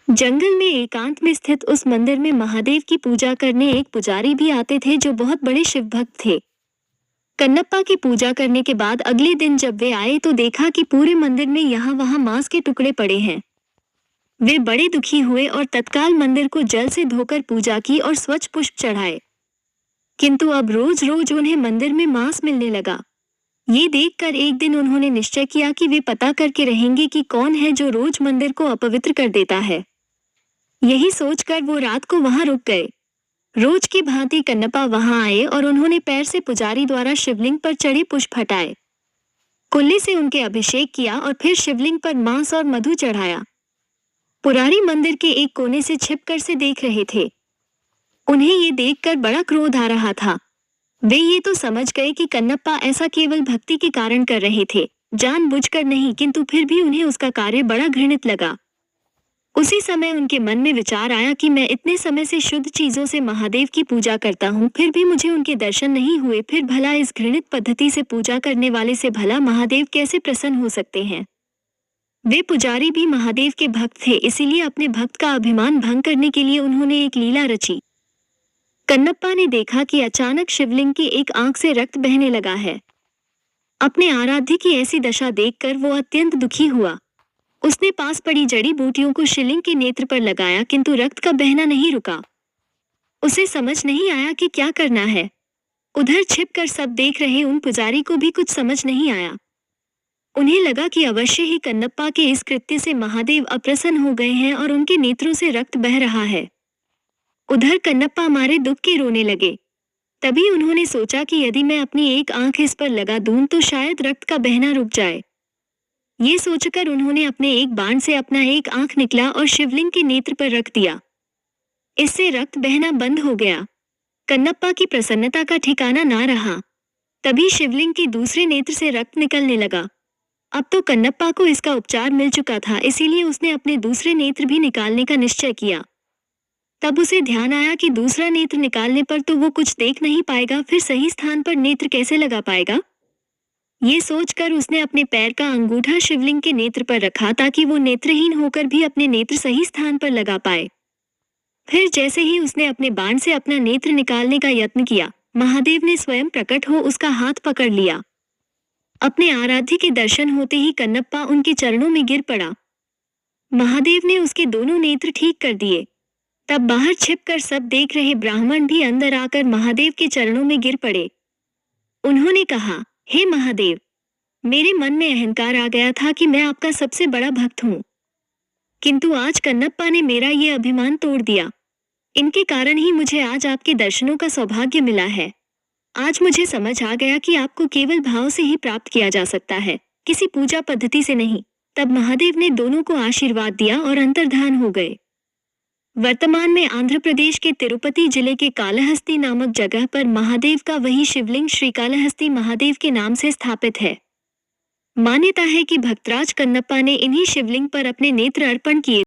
जंगल में एकांत में स्थित उस मंदिर में महादेव की पूजा करने एक पुजारी भी आते थे जो बहुत बड़े शिव भक्त थे। कन्नप्पा की पूजा करने के बाद अगले दिन जब वे आए तो देखा कि पूरे मंदिर में यहाँ वहाँ मांस के टुकड़े पड़े हैं। वे बड़े दुखी हुए और तत्काल मंदिर को जल से धोकर पूजा की और स्वच्छ पुष्प चढ़ाए। किंतु अब रोज रोज उन्हें मंदिर में मांस मिलने लगा। ये देखकर एक दिन उन्होंने निश्चय किया कि वे पता करके रहेंगे कि कौन है जो रोज मंदिर को अपवित्र कर देता है। यही सोचकर वो रात को वहां रुक गए। रोज की भांति कन्नप्पा वहां आए और उन्होंने पैर से पुजारी द्वारा शिवलिंग पर चढ़े पुष्प हटाए, कुल्ले से उनके अभिषेक किया और फिर शिवलिंग पर मांस और मधु चढ़ाया। पुजारी मंदिर के एक कोने से छिपकर से देख रहे थे। उन्हें ये देखकर बड़ा क्रोध आ रहा था। वे ये तो समझ गए कि कन्नप्पा ऐसा केवल भक्ति के कारण कर रहे थे, जानबूझकर नहीं, किंतु फिर भी उन्हें उसका कार्य बड़ा घृणित लगा। उसी समय उनके मन में विचार आया कि मैं इतने समय से शुद्ध चीजों से महादेव की पूजा करता हूँ, फिर भी मुझे उनके दर्शन नहीं हुए। फिर भला इस घृणित पद्धति से पूजा करने वाले से भला महादेव कैसे प्रसन्न हो सकते हैं। वे पुजारी भी महादेव के भक्त थे, इसीलिए अपने भक्त का अभिमान भंग करने के लिए उन्होंने एक लीला रची। कन्नप्पा ने देखा कि अचानक शिवलिंग की एक आंख से रक्त बहने लगा है। अपने आराध्य की ऐसी दशा देखकर वो अत्यंत दुखी हुआ। उसने पास पड़ी जड़ी बूटियों को शिवलिंग के नेत्र पर लगाया, किंतु रक्त का बहना नहीं रुका। उसे समझ नहीं आया कि क्या करना है। उधर छिपकर सब देख रहे उन पुजारी को भी कुछ समझ नहीं आया। उन्हें लगा कि अवश्य ही कन्नप्पा के इस कृत्य से महादेव अप्रसन्न हो गए हैं और उनके नेत्रों से रक्त बह रहा है। उधर कन्नप्पा मारे दुख के रोने लगे। तभी उन्होंने सोचा कि यदि मैं अपनी एक आंख इस पर लगा दूं तो शायद रक्त का बहना रुक जाए। ये सोचकर उन्होंने अपने एक बाण से अपना एक आंख निकला और शिवलिंग के नेत्र पर रख दिया। इससे रक्त बहना बंद हो गया। कन्नप्पा की प्रसन्नता का ठिकाना ना रहा। तभी शिवलिंग के दूसरे नेत्र से रक्त निकलने लगा। अब तो कन्नप्पा को इसका उपचार मिल चुका था, इसीलिए उसने अपने दूसरे नेत्र भी निकालने का निश्चय किया। तब उसे ध्यान आया कि दूसरा नेत्र निकालने पर तो वो कुछ देख नहीं पाएगा, फिर सही स्थान पर नेत्र कैसे लगा पाएगा। ये सोचकर उसने अपने पैर का अंगूठा शिवलिंग के नेत्र पर रखा ताकि वो नेत्रहीन होकर भी अपने नेत्र सही स्थान पर लगा पाए। फिर जैसे ही उसने अपने बाण से अपना नेत्र निकालने का यत्न किया, महादेव ने स्वयं प्रकट हो उसका हाथ पकड़ लिया। अपने आराध्य के दर्शन होते ही कन्नप्पा उनके चरणों में गिर पड़ा। महादेव ने उसके दोनों नेत्र ठीक कर दिए। तब बाहर छिपकर सब देख रहे ब्राह्मण भी अंदर आकर महादेव के चरणों में गिर पड़े। उन्होंने कहा, हे महादेव, मेरे मन में अहंकार आ गया था कि मैं आपका सबसे बड़ा भक्त हूँ, किंतु आज कन्नप्पा ने मेरा ये अभिमान तोड़ दिया। इनके कारण ही मुझे आज आपके दर्शनों का सौभाग्य मिला है। आज मुझे समझ आ गया कि आपको केवल भाव से ही प्राप्त किया जा सकता है, किसी पूजा पद्धति से नहीं। तब महादेव ने दोनों को आशीर्वाद दिया और अंतर्धान हो गए। वर्तमान में आंध्र प्रदेश के तिरुपति जिले के कालहस्ती नामक जगह पर महादेव का वही शिवलिंग श्रीकालहस्ती महादेव के नाम से स्थापित है। मान्यता है कि भक्तराज कन्नप्पा ने इन्हीं शिवलिंग पर अपने नेत्र अर्पण किए